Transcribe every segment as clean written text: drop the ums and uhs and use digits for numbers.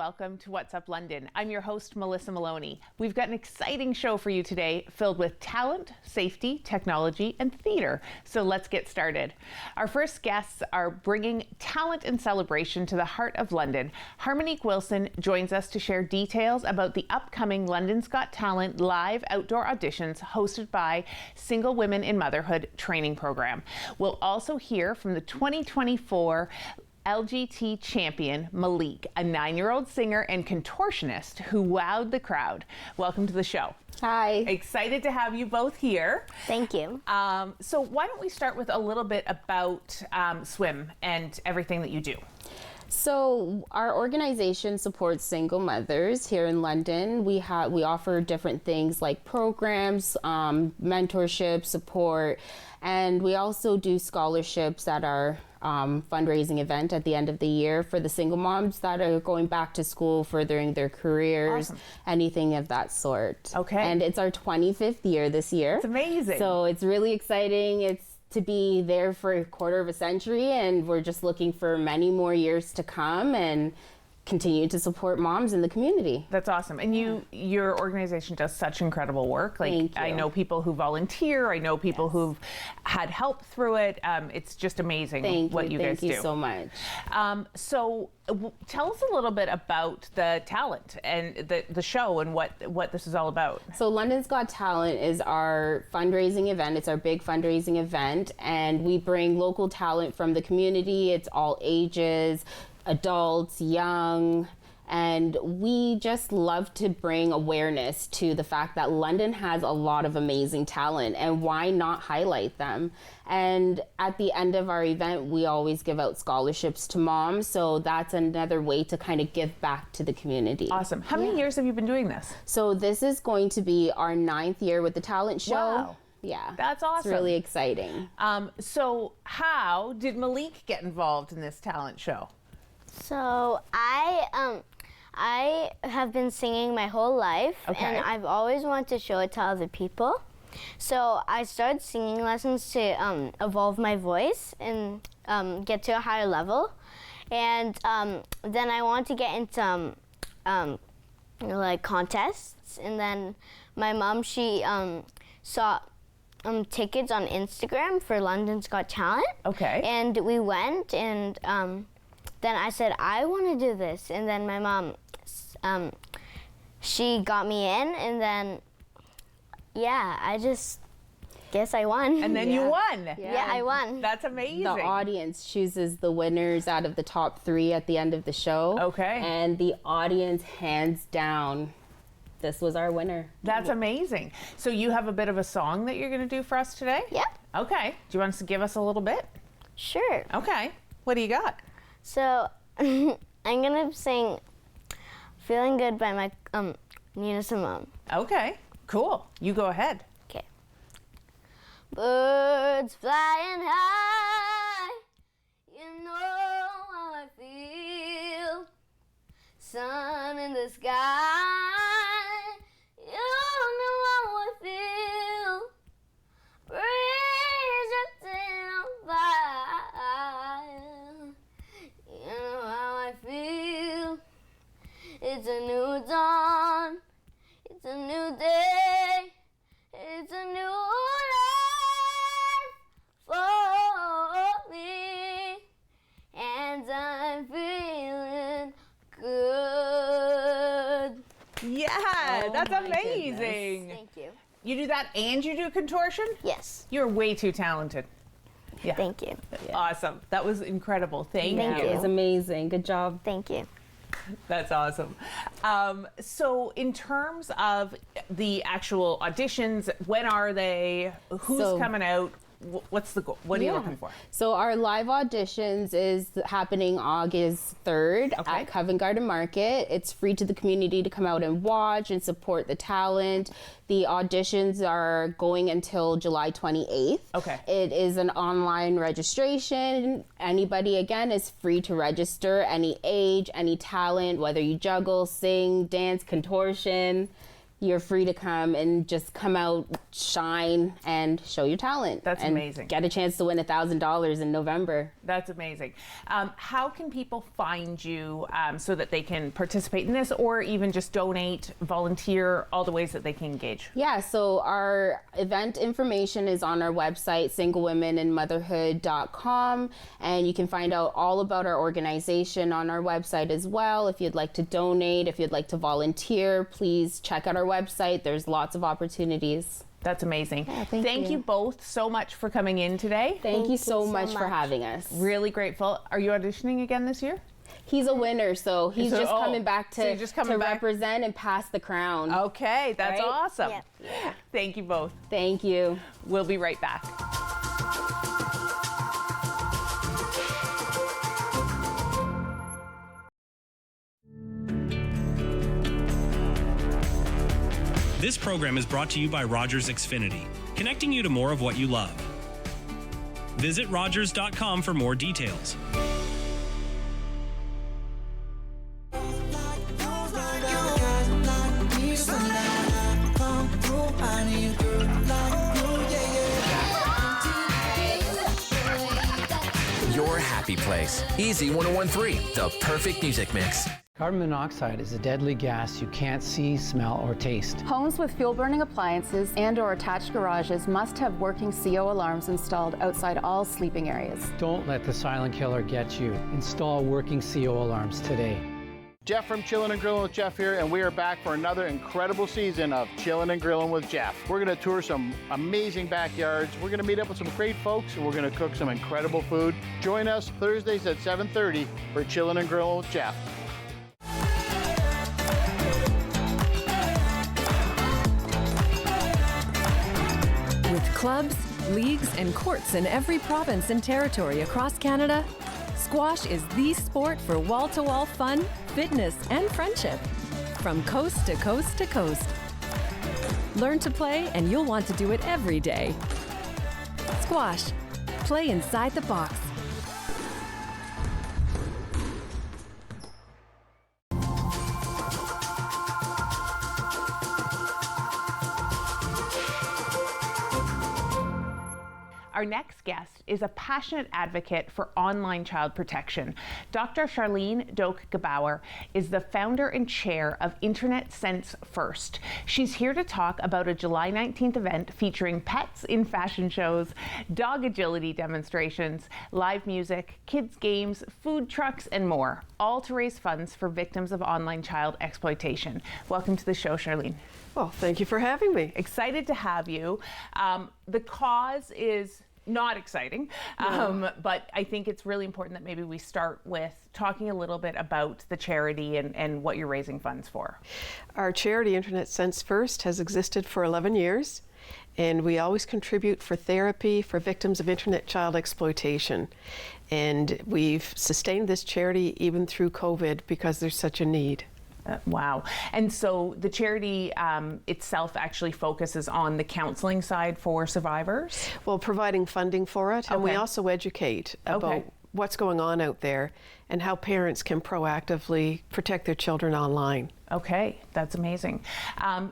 welcome to What's Up London. I'm your host, Melissa Maloney. We've got an exciting show for you today filled with talent, safety, technology, and theater. So let's get started. Our first guests are bringing talent and celebration to the heart of London. Harmonique Wilson joins us to share details about the upcoming London's Got Talent live outdoor auditions hosted by Single Women in Motherhood training program. We'll also hear from the 2024 LGT champion, Malik, a 9-year-old singer and contortionist who wowed the crowd. Welcome to the show. Hi. Excited to have you both here. Thank you. So why don't we start with a little bit about swim and everyththing that you do? So our organization supports single mothers here in London. We offer different things like programs, mentorship, support, and we also do scholarships at our fundraising event at the end of the year for the single moms that are going back to school, furthering their careers, awesome. Anything of that sort. Okay. And it's our 25th year this year. It's amazing. So it's really exciting. It's to be there for a quarter of a century, and we're just looking for many more years to come and continue to support moms in the community. That's awesome. And your organization does such incredible work. Like, I know people who volunteer. I know people who've had help through it. It's just amazing what you guys do. Thank you so much. So tell us a little bit about the talent and the show and what this is all about. So London's Got Talent is our fundraising event. It's our big fundraising event, and we bring local talent from the community. It's all ages, adults, young, and we just love to bring awareness to the fact that London has a lot of amazing talent, and why not highlight them? And at the end of our event, we always give out scholarships to moms, so that's another way to kind of give back to the community. How many years have you been doing this? So this is going to be our 9th year with the talent show. Wow. Yeah. That's awesome. It's really exciting. So how did Malik get involved in this talent show? So I have been singing my whole life, and I've always wanted to show it to other people. So I started singing lessons to evolve my voice and get to a higher level. And then I wanted to get into like contests. And then my mom, she saw tickets on Instagram for London's Got Talent. Okay. And we went, and then I said, I want to do this. And then my mom, she got me in, and then, I just guess I won. And then you won. Yeah, I won. That's amazing. The audience chooses the winners out of the top 3 at the end of the show. Okay. And the audience, hands down, this was our winner. That's amazing. So you have a bit of a song that you're going to do for us today? Yep. Okay. Do you want us to give us a little bit? Sure. Okay. What do you got? So I'm gonna sing "Feeling Good" by my Nina Simone. Okay, cool. You go ahead. Okay. Birds flying high, you know how I feel. Sun in the sky, you know how I feel. Breeze drifting on by. You know how I feel. It's a new dawn. It's a new day. It's a new life for me. And I'm feeling good. Yeah, that's amazing. Goodness. Thank you. You do that and you do contortion? Yes. You're way too talented. Yeah. Thank you. Yeah. Awesome. That was incredible. Thank Thank you. you. It was amazing. Good job. Thank you. That's awesome. So in terms of the actual auditions, when are they? Who's coming out? What's the goal? What are you looking for? So our live auditions is happening August 3rd at Covent Garden Market. It's free to the community to come out and watch and support the talent. The auditions are going until July 28th. Okay. It is an online registration. Anybody, again, is free to register. Any age, any talent, whether you juggle, sing, dance, contortion. you're free to come and just come out, shine, and show your talent. That's and amazing. Get a chance to win $1,000 in November. That's amazing. How can people find you so that they can participate in this, or even just donate, volunteer, all the ways that they can engage? Yeah, so our event information is on our website, singlewomenandmotherhood.com, and you can find out all about our organization on our website as well. If you'd like to donate, if you'd like to volunteer, please check out our website. There's lots of opportunities. That's amazing. Yeah, thank you both so much for coming in today. Thank you so much for having us. Really grateful. Are you auditioning again this year? He's a winner, so he's just coming back to back. represent and pass the crown. Okay, that's Right? awesome. Yep. Yeah. Thank you both. Thank you. We'll be right back. This program is brought to you by Rogers Xfinity, connecting you to more of what you love. Visit Rogers.com for more details. Your happy place. Easy 1013, the perfect music mix. Carbon monoxide is a deadly gas you can't see, smell, or taste. Homes with fuel-burning appliances and/or attached garages must have working CO alarms installed outside all sleeping areas. Don't let the silent killer get you. Install working CO alarms today. Jeff from Chillin' and Grillin' with Jeff here, and we are back for another incredible season of Chillin' and Grillin' with Jeff. We're gonna tour some amazing backyards, we're gonna meet up with some great folks, and we're gonna cook some incredible food. Join us Thursdays at 7:30 for Chillin' and Grillin' with Jeff. With clubs, leagues, and courts in every province and territory across Canada, squash is the sport for wall-to-wall fun, fitness, and friendship. From coast to coast to coast. Learn to play and you'll want to do it every day. Squash. Play inside the box. Our next guest is a passionate advocate for online child protection. Dr. Charlene Doak-Gebauer is the founder and chair of Internet Sense First. She's here to talk about a July 19th event featuring pets in fashion shows, dog agility demonstrations, live music, kids games, food trucks, and more, all to raise funds for victims of online child exploitation. Welcome to the show, Charlene. Well, thank you for having me. Excited to have you. The cause is not exciting, but I think it's really important that maybe we start with talking a little bit about the charity and what you're raising funds for. Our charity, Internet Sense First, has existed for 11 years, and we always contribute for therapy for victims of internet child exploitation. And we've sustained this charity even through COVID because there's such a need. Wow. And so the charity itself actually focuses on the counseling side for survivors? Well, providing funding for it, and we Okay. also educate about what's going on out there and how parents can proactively protect their children online. Okay, that's amazing.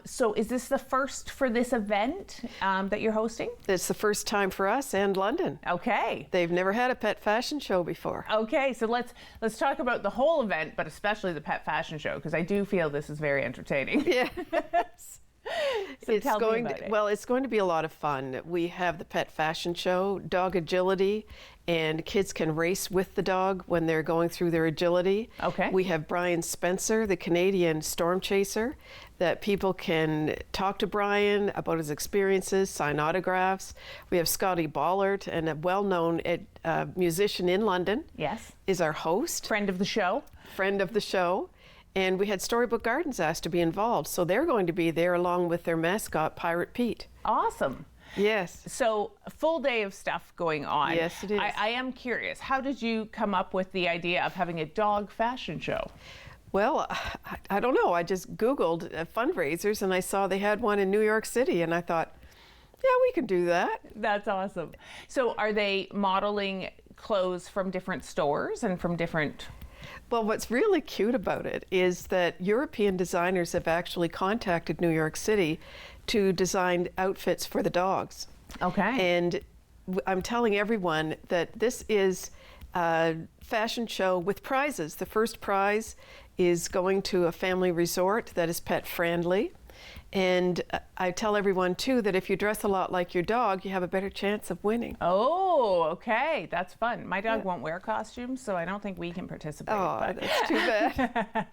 So is this the first for this event that you're hosting? It's the first time for us and London. Okay. They've never had a pet fashion show before. Okay, so let's talk about the whole event, but especially the pet fashion show, because I do feel this is very entertaining. Yes. So tell me about it. Well, it's going to be a lot of fun. We have the pet fashion show, dog agility, and kids can race with the dog when they're going through their agility. Okay. We have Brian Spencer, the Canadian storm chaser, that people can talk to Brian about his experiences, sign autographs. We have Scotty Ballard, and a well-known musician in London. Yes. Is our host. Friend of the show. Friend of the show. And we had Storybook Gardens asked to be involved, so they're going to be there along with their mascot, Pirate Pete. Awesome. Yes. So a full day of stuff going on. Yes, it is. I am curious, how did you come up with the idea of having a dog fashion show? Well, I don't know. I just Googled fundraisers and I saw they had one in New York City, and I thought, yeah, we can do that. That's awesome. So are they modeling clothes from different stores and from different Well, what's really cute about it is that European designers have actually contacted New York City to design outfits for the dogs. Okay. And I'm telling everyone that this is a fashion show with prizes. The first prize is going to a family resort that is pet friendly. And I tell everyone too that if you dress a lot like your dog, you have a better chance of winning. Oh, okay. That's fun. My dog won't wear costumes, so I don't think we can participate. Oh, that's too bad.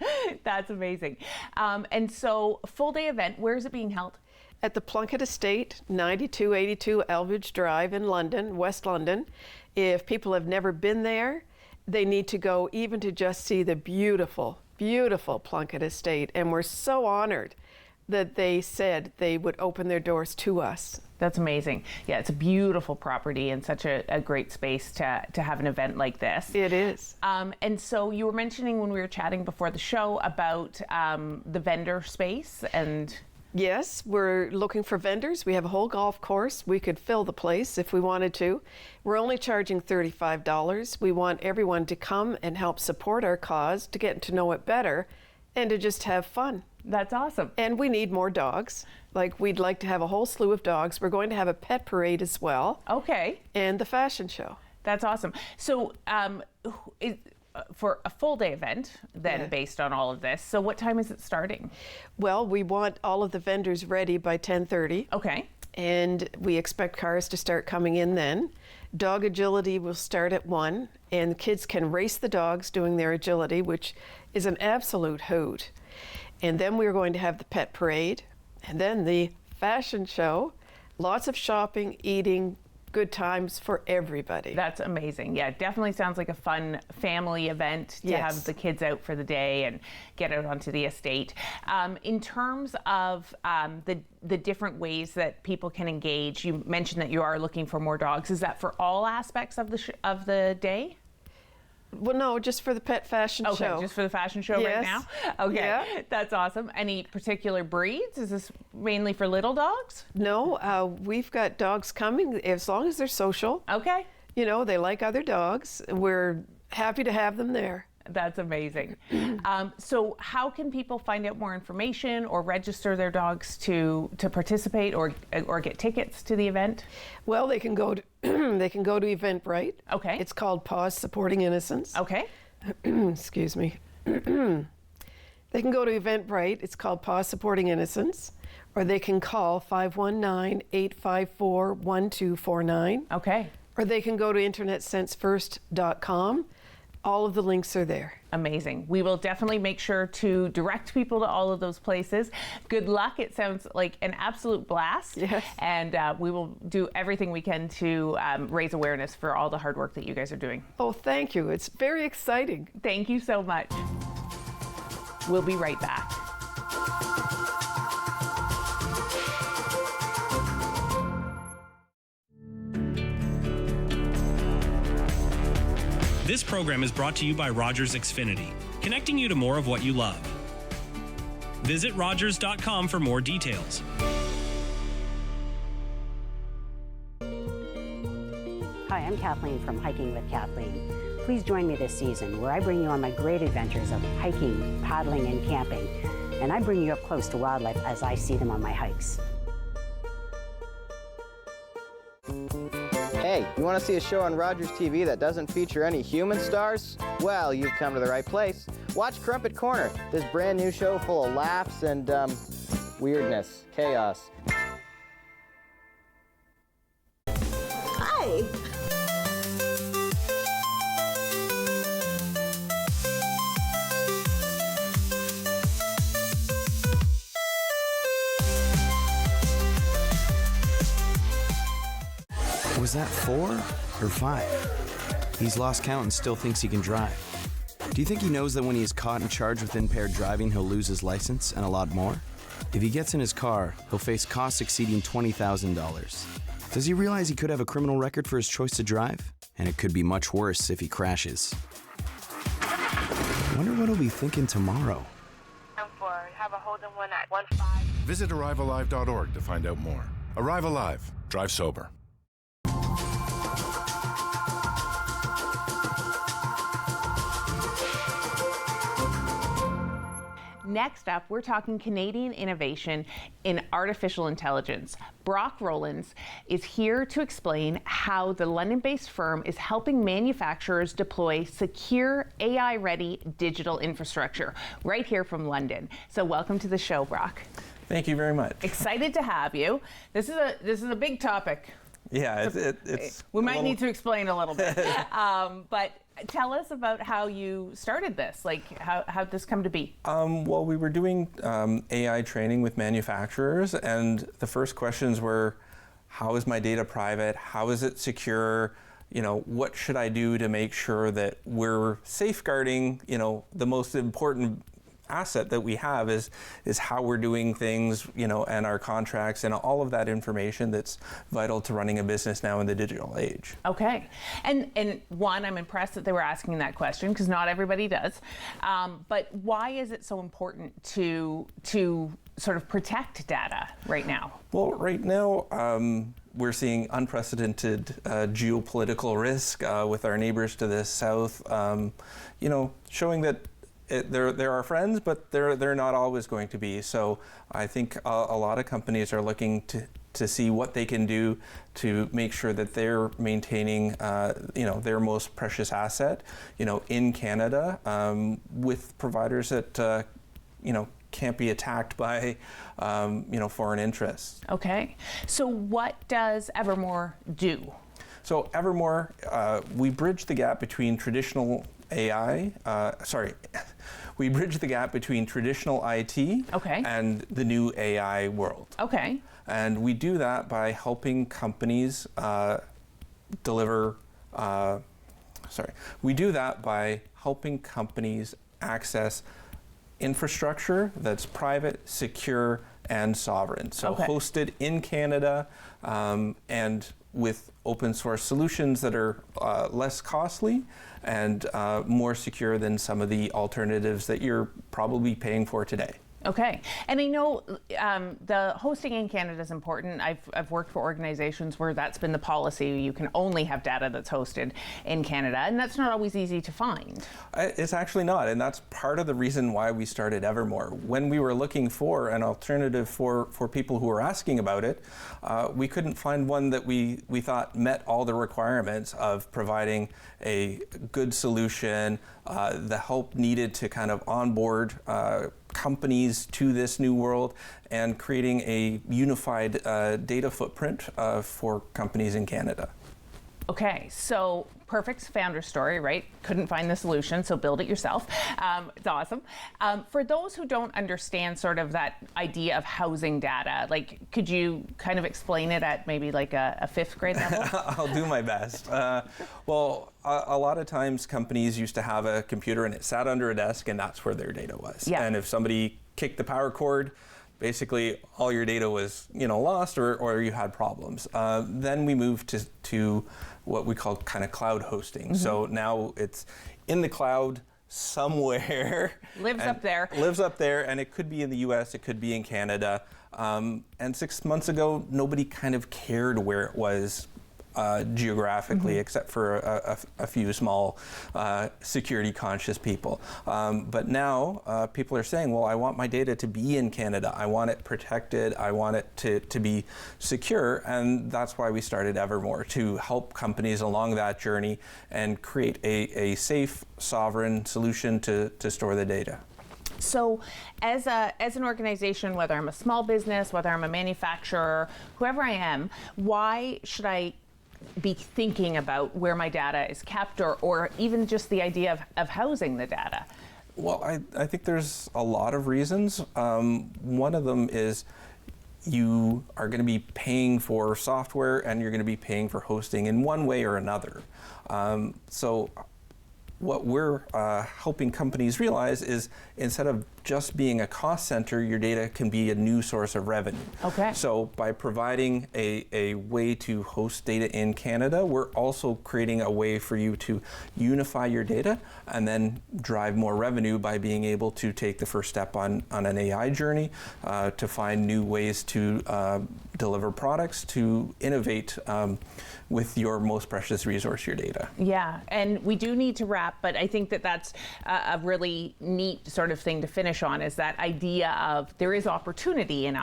That's amazing. And so, full day event, where is it being held? At the Plunkett Estate, 9282 Elbridge Drive in London, West London. If people have never been there, they need to go even to just see the beautiful, beautiful Plunkett Estate. And we're so honored that they said they would open their doors to us. That's amazing. Yeah, it's a beautiful property and such a great space to have an event like this. It is. And so you were mentioning when we were chatting before the show about the vendor space and... Yes, we're looking for vendors. We have a whole golf course. We could fill the place if we wanted to. We're only charging $35. We want everyone to come and help support our cause, to get to know it better, and to just have fun. That's awesome. And we need more dogs. Like, we'd like to have a whole slew of dogs. We're going to have a pet parade as well. Okay. And the fashion show. That's awesome. So for a full day event, then, based on all of this, so what time is it starting? Well, we want all of the vendors ready by 10:30. Okay. And we expect cars to start coming in then. Dog agility will start at 1, and the kids can race the dogs doing their agility, which is an absolute hoot. And then we're going to have the pet parade, and then the fashion show, lots of shopping, eating, good times for everybody. That's amazing. Yeah, it definitely sounds like a fun family event to have the kids out for the day and get out onto the estate. In terms of the different ways that people can engage, you mentioned that you are looking for more dogs. Is that for all aspects of the day? Well, no, just for the pet fashion show. Okay, just for the fashion show right now? Okay, that's awesome. Any particular breeds? Is this mainly for little dogs? No, we've got dogs coming as long as they're social. Okay. You know, they like other dogs. We're happy to have them there. That's amazing. So how can people find out more information or register their dogs to participate or get tickets to the event? Well, they can go to Eventbrite. Okay. It's called Paws Supporting Innocence. Okay. Excuse me. They can go to Eventbrite. It's called Paws Supporting Innocence. Or they can call 519-854-1249. Okay. Or they can go to internetsensefirst.com. All of the links are there. Amazing. We will definitely make sure to direct people to all of those places. Good luck. It sounds like an absolute blast. Yes. And we will do everything we can to raise awareness for all the hard work that you guys are doing. Oh, thank you. It's very exciting. Thank you so much. We'll be right back. This program is brought to you by Rogers Xfinity, connecting you to more of what you love. Visit Rogers.com for more details. Hi, I'm Kathleen from Hiking with Kathleen. Please join me this season where I bring you on my great adventures of hiking, paddling, and camping. And I bring you up close to wildlife as I see them on my hikes. Hey, you want to see a show on Rogers TV that doesn't feature any human stars? Well, you've come to the right place. Watch Crumpet Corner, this brand new show full of laughs and, weirdness, chaos. Hi! Was that 4 or 5? He's lost count and still thinks he can drive. Do you think he knows that when he is caught and charged with impaired driving, he'll lose his license and a lot more? If he gets in his car, he'll face costs exceeding $20,000. Does he realize he could have a criminal record for his choice to drive? And it could be much worse if he crashes. Wonder what he'll be thinking tomorrow. Have a hold on one at 15. Visit ArriveAlive.org to find out more. Arrive Alive. Drive sober. Next up, we're talking Canadian innovation in artificial intelligence. Brock Rowlands is here to explain how the London-based firm is helping manufacturers deploy secure, AI-ready digital infrastructure right here from London. So welcome to the show, Brock. Thank you very much. Excited to have you. This is a big topic. Yeah, it's we might need to explain a little bit. But tell us about how you started this. Like, how did this come to be? Well, we were doing AI training with manufacturers, and the first questions were, how is my data private? How is it secure? You know, what should I do to make sure that we're safeguarding, you know, the most important asset that we have is how we're doing things, you know, and our contracts and all of that information that's vital to running a business now in the digital age. Okay, and one, I'm impressed that they were asking that question because not everybody does. But why is it so important to sort of protect data right now? Well, right now, we're seeing unprecedented geopolitical risk with our neighbors to the south, you know, showing that they're our friends, but they're not always going to be. So I think a lot of companies are looking to see what they can do to make sure that they're maintaining, you know, their most precious asset, you know, in Canada, with providers that, you know, can't be attacked by, you know, foreign interests. Okay. So what does Evormore do? So Evormore, we bridge the gap between traditional AI, we bridge the gap between traditional IT and the new AI world. Okay. And we do that by helping companies we do that by helping companies access infrastructure that's private, secure, and sovereign. So hosted in Canada, and with open source solutions that are less costly and more secure than some of the alternatives that you're probably paying for today. Okay, and I know the hosting in Canada is important. I've worked for organizations where that's been the policy. You can only have data that's hosted in Canada, and that's not always easy to find. It's actually not, and that's part of the reason why we started Evormore. When we were looking for an alternative for people who were asking about it, we couldn't find one that we thought met all the requirements of providing a good solution, the help needed to kind of onboard companies to this new world, and creating a unified data footprint for companies in Canada. Okay, so perfect founder story, right? Couldn't find the solution, so build it yourself. It's awesome. For those who don't understand sort of that idea of housing data, like, could you kind of explain it at maybe like a fifth grade level? I'll do my best. Well, a lot of times companies used to have a computer and it sat under a desk and that's where their data was. Yeah. And if somebody kicked the power cord, basically all your data was, you know, lost or you had problems. Then we moved to what we call kind of cloud hosting. Mm-hmm. So now it's in the cloud somewhere. Lives up there, and it could be in the US, it could be in Canada. And 6 months ago, nobody kind of cared where it was geographically, except for a few small security conscious people. But now people are saying, well, I want my data to be in Canada. I want it protected. I want it to be secure. And that's why we started Evormore, to help companies along that journey and create a safe, sovereign solution to store the data. So as an organization, whether I'm a small business, whether I'm a manufacturer, whoever I am, why should I be thinking about where my data is kept, or even just the idea of housing the data? Well, I think there's a lot of reasons. One of them is you are going to be paying for software and you're going to be paying for hosting in one way or another. So what we're helping companies realize is, instead of just being a cost center, your data can be a new source of revenue. Okay. So by providing a way to host data in Canada, we're also creating a way for you to unify your data and then drive more revenue by being able to take the first step on an AI journey, to find new ways to deliver products, to innovate with your most precious resource, your data. Yeah, and we do need to wrap, but I think that that's a really neat sort of thing to finish push on is that idea of there is opportunity in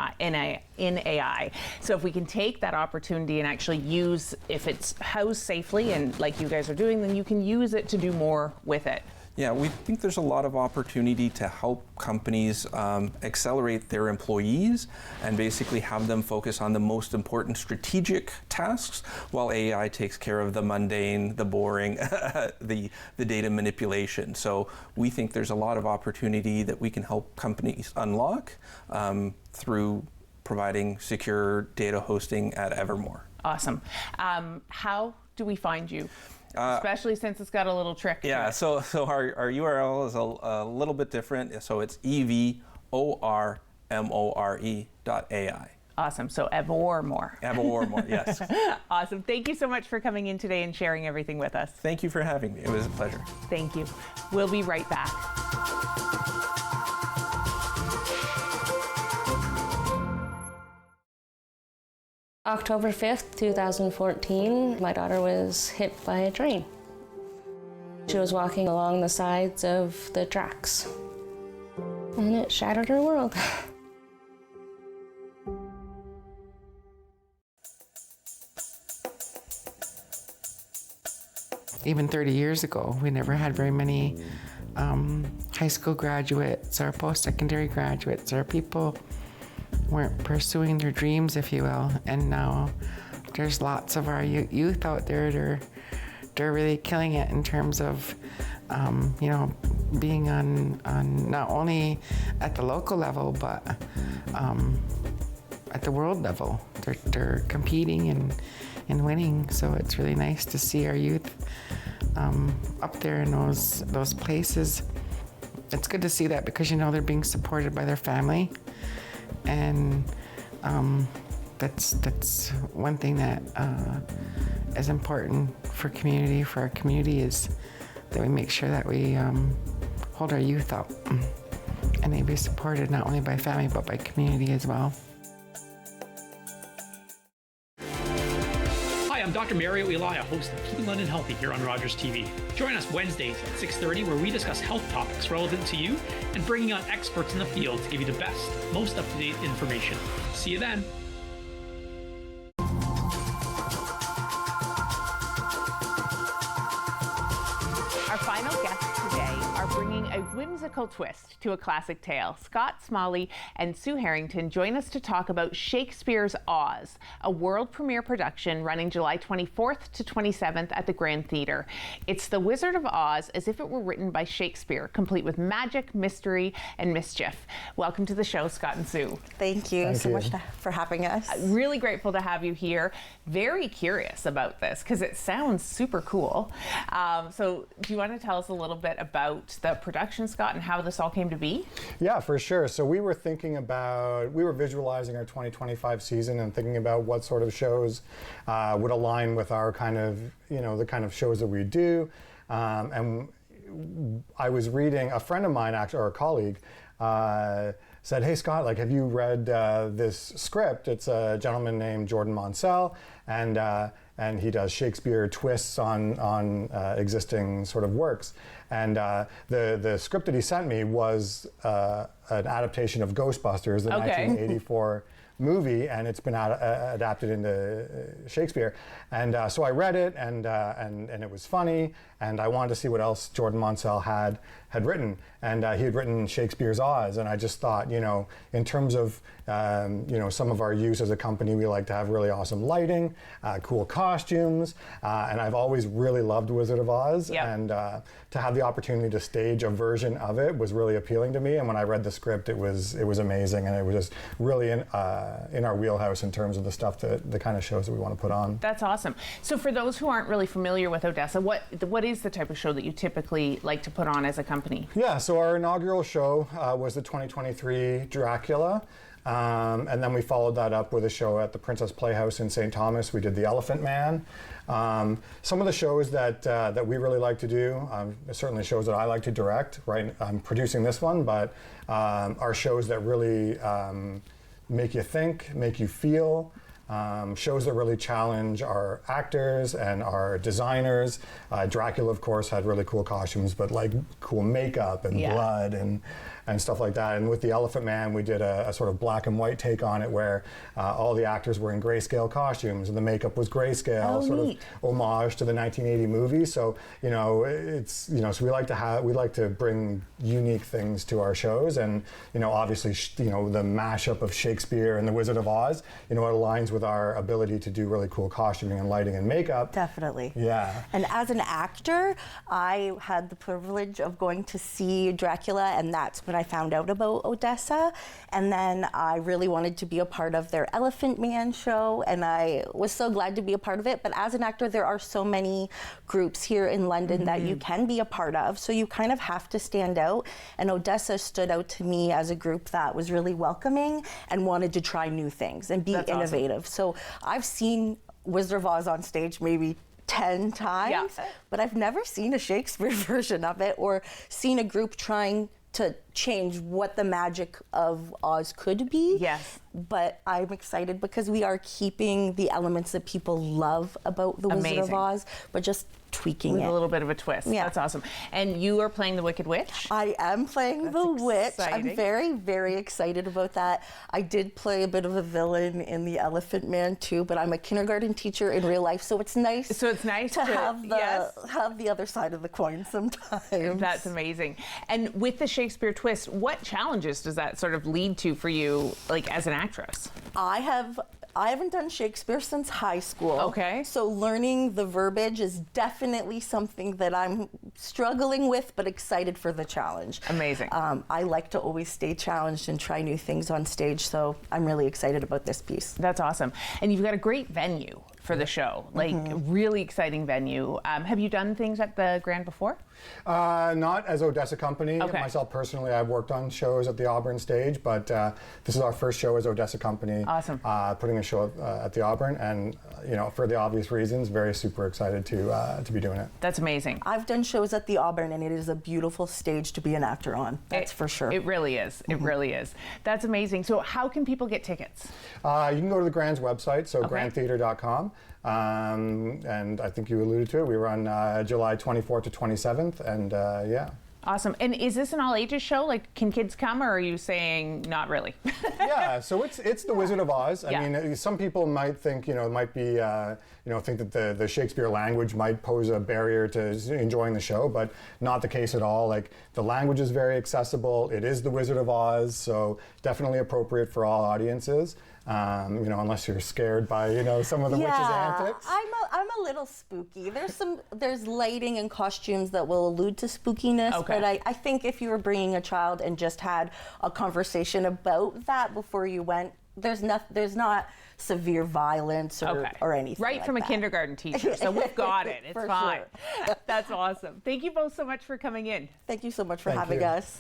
AI. So if we can take that opportunity and actually use, if it's housed safely and like you guys are doing, then you can use it to do more with it. Yeah, we think there's a lot of opportunity to help companies accelerate their employees and basically have them focus on the most important strategic tasks while AI takes care of the mundane, the boring, the data manipulation. So we think there's a lot of opportunity that we can help companies unlock through providing secure data hosting at Evormore. Awesome. How do we find you? Especially since it's got a little trick to it. So our URL is a little bit different. So it's evormore.ai. Awesome. So Evormore. Evormore, yes. Awesome. Thank you so much for coming in today and sharing everything with us. Thank you for having me. It was a pleasure. Thank you. We'll be right back. October 5th, 2014, my daughter was hit by a train. She was walking along the sides of the tracks, and it shattered her world. Even 30 years ago, we never had very many high school graduates or post-secondary graduates or people weren't pursuing their dreams, if you will. And now there's lots of our youth out there. They're really killing it in terms of, being on not only at the local level, but at the world level. They're competing and winning. So it's really nice to see our youth up there in those places. It's good to see that because, they're being supported by their family. And that's one thing that is important for our community is that we make sure that we hold our youth up and they be supported not only by family but by community as well. Hi, I'm Dr. Mario Elia, host of Keeping London Healthy here on Rogers TV. Join us Wednesdays at 6:30 where we discuss health topics relevant to you and bringing on experts in the field to give you the best, most up-to-date information. See you then. Our final guests today are bringing a whimsical twist to a classic tale. Scott Smalley and Sue Harrington join us to talk about Shakespeare's Oz, a world premiere production running July 24th to 27th at the Grand Theatre. It's The Wizard of Oz as if it were written by Shakespeare, complete with magic, mystery, and mischief. Welcome to the show, Scott and Sue. Thank you so much for having us. Really grateful to have you here. Very curious about this because it sounds super cool. So do you want to tell us a little bit about the production, Scott, and how this all came to be? Yeah, for sure. So we were visualizing our 2025 season and thinking about what sort of shows would align with our kind of, the kind of shows that we do. And I was reading, a friend of mine, actually, or a colleague, said, "Hey Scott, have you read this script? It's a gentleman named Jordan Monsell, and he does Shakespeare twists on existing sort of works." And the script that he sent me was an adaptation of Ghostbusters, the 1984 movie, and it's been adapted into Shakespeare. And so I read it, and it was funny, and I wanted to see what else Jordan Monsell had written. And he had written Shakespeare's Oz, and I just thought, in terms of some of our use as a company, we like to have really awesome lighting, cool costumes, and I've always really loved Wizard of Oz, and to have the opportunity to stage a version of it was really appealing to me. And when I read the script, it was amazing, and it was just really in our wheelhouse in terms of the kind of shows that we want to put on. That's awesome. So for those who aren't really familiar with Odessa, what is the type of show that you typically like to put on as a company? Yeah, so our inaugural show was the 2023 Dracula. And then we followed that up with a show at the Princess Playhouse in St. Thomas. We did The Elephant Man. Some of the shows that we really like to do, certainly shows that I like to direct, right? I'm producing this one, but are shows that really make you think, make you feel, shows that really challenge our actors and our designers. Dracula, of course, had really cool costumes, but cool makeup and blood and stuff like that. And with the Elephant Man, we did a sort of black and white take on it, where all the actors were in grayscale costumes and the makeup was grayscale, sort of homage to the 1980 movie. So it's so we like to bring unique things to our shows, and obviously the mashup of Shakespeare and the Wizard of Oz, it aligns with our ability to do really cool costuming and lighting and makeup. Definitely. Yeah. And as an actor, I had the privilege of going to see Dracula, and that's when I found out about Odessa. And then I really wanted to be a part of their Elephant Man show, and I was so glad to be a part of it. But as an actor, there are so many groups here in London that you can be a part of, so you kind of have to stand out. And Odessa stood out to me as a group that was really welcoming and wanted to try new things and be innovative. Awesome. So I've seen Wizard of Oz on stage maybe 10 times, but I've never seen a Shakespeare version of it or seen a group trying to change what the magic of Oz could be. Yes. But I'm excited because we are keeping the elements that people love about the Wizard of Oz, but just tweaking with it. a little bit of a twist. Yeah. That's awesome. And you are playing the Wicked Witch? I am playing the Witch. I'm very, very excited about that. I did play a bit of a villain in the Elephant Man too, but I'm a kindergarten teacher in real life, so it's nice. So it's nice to have the other side of the coin sometimes. That's amazing. And with the Shakespeare twist, what challenges does that sort of lead to for you, like as an actress? I haven't done Shakespeare since high school. Okay. So learning the verbiage is definitely something that I'm struggling with, but excited for the challenge. Amazing. I like to always stay challenged and try new things on stage, so I'm really excited about this piece. That's awesome. And you've got a great venue for the show, like really exciting venue. Have you done things at the Grand before? Not as Odessa Company. Okay. Myself personally, I've worked on shows at the Auburn stage, but this is our first show as Odessa Company. Awesome. Putting a show at the Auburn, and for the obvious reasons, very super excited to be doing it. That's amazing. I've done shows at the Auburn, and it is a beautiful stage to be an actor on. That's for sure. It really is. It really is. That's amazing. So how can people get tickets? You can go to the Grand's website, so grandtheater.com. And I think you alluded to it. We run July 24th to 27th, and yeah. Awesome. And is this an all ages show? Like, can kids come, or are you saying not really? Yeah, so it's the Wizard of Oz. I mean, some people might think, it might be, think that the Shakespeare language might pose a barrier to enjoying the show, but not the case at all. Like, the language is very accessible. It is the Wizard of Oz, so definitely appropriate for all audiences. Unless you're scared by, some of the witch's antics. I'm a little spooky. There's lighting and costumes that will allude to spookiness, but I think if you were bringing a child and just had a conversation about that before you went, there's not severe violence or anything. Right, like from that. A kindergarten teacher, so we've got it. It's For fine. Sure. That's awesome. Thank you both so much for coming in. Thank you so much for having us.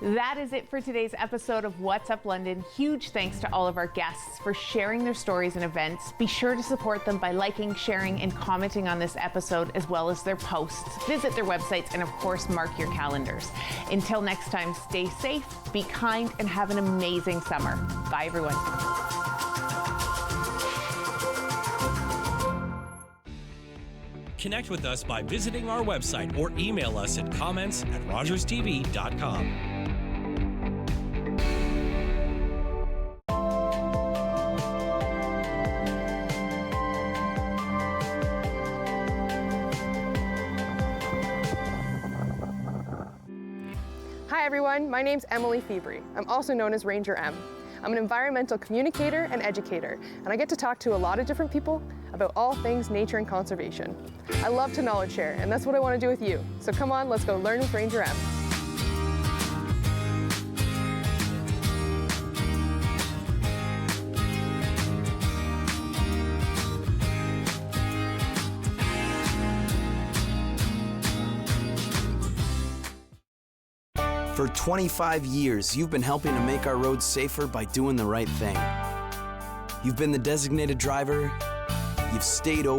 That is it for today's episode of What's Up London. Huge thanks to all of our guests for sharing their stories and events. Be sure to support them by liking, sharing, and commenting on this episode, as well as their posts. Visit their websites and, of course, mark your calendars. Until next time, stay safe, be kind, and have an amazing summer. Bye, everyone. Connect with us by visiting our website or email us at comments@rogerstv.com. Hi everyone, my name's Emily Febri. I'm also known as Ranger M. I'm an environmental communicator and educator, and I get to talk to a lot of different people about all things nature and conservation. I love to knowledge share, and that's what I want to do with you. So come on, let's go learn with Ranger M. For 25 years, you've been helping to make our roads safer by doing the right thing. You've been the designated driver, you've stayed over